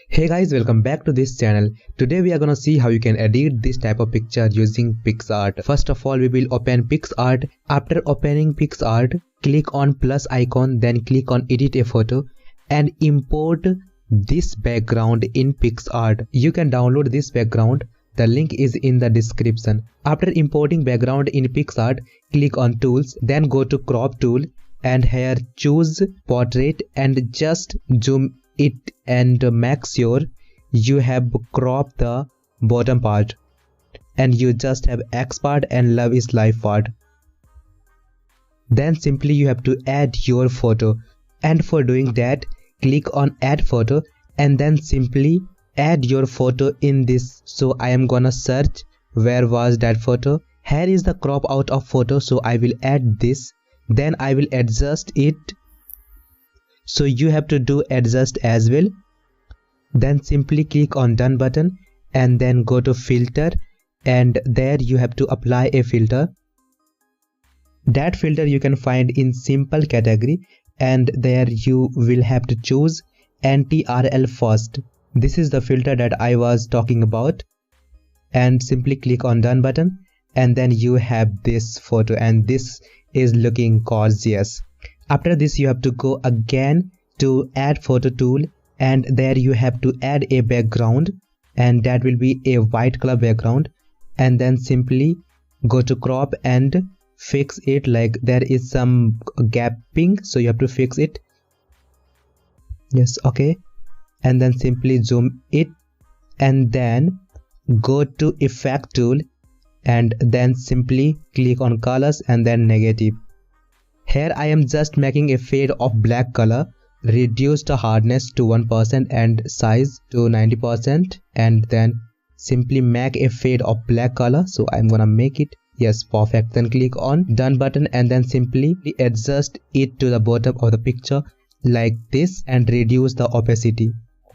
Hey guys, welcome back to this channel. Today we are gonna see how you can edit this type of picture using Picsart. First of all, we will open Picsart. After opening Picsart, click on plus icon, then click on edit a photo and import this background in Picsart. You can download this background. The link is in the description. After importing background in Picsart, click on tools, then go to crop tool and here choose portrait and just zoom it and make sure you have cropped the bottom part and you just have X part and love is life part. Then simply you have to add your photo, and for doing that click on add photo and then simply add your photo in this. So I am gonna search where was that photo. Here is the crop out of photo, so I will add this, then I will adjust it. So you have to do adjust as well. Then simply click on done button and then go to filter, and there you have to apply a filter. That filter you can find in simple category, and there you will have to choose anti-RL first. This is the filter that I was talking about, and simply click on done button and then you have this photo and this is looking gorgeous. After this you have to go again to add photo tool, and there you have to add a background, and that will be a white color background, and then simply go to crop and fix it, like there is some gapping, so you have to fix it. Yes, okay. And then simply zoom it and then go to effect tool and then simply click on colors and then negative. Here I am just making a fade of black color, reduce the hardness to 1% and size to 90%, and then simply make a fade of black color. So I'm gonna make it, yes, perfect. Then click on done button and then simply adjust it to the bottom of the picture like this and reduce the opacity.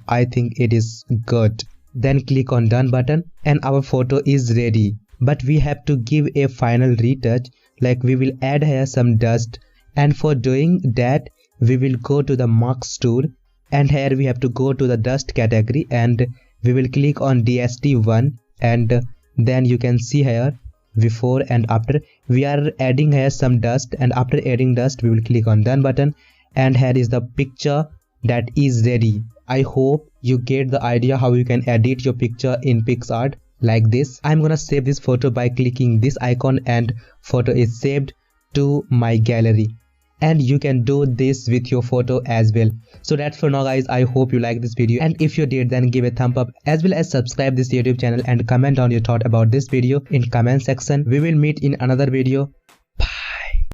I think it is good. Then click on done button and our photo is ready, but we have to give a final retouch, like we will add here some dust, and for doing that we will go to the mask tool, and here we have to go to the dust category and we will click on DST1, and then you can see here before and after we are adding here some dust, and after adding dust we will click on done button and here is the picture that is ready. I hope you get the idea how you can edit your picture in Picsart like this. I'm gonna save this photo by clicking this icon and photo is saved to my gallery, and you can do this with your photo as well. So that's for now guys. I hope you like this video, and if you did then give a thumb up as well as subscribe this YouTube channel and comment down your thought about this video in comment section. We will meet in another video.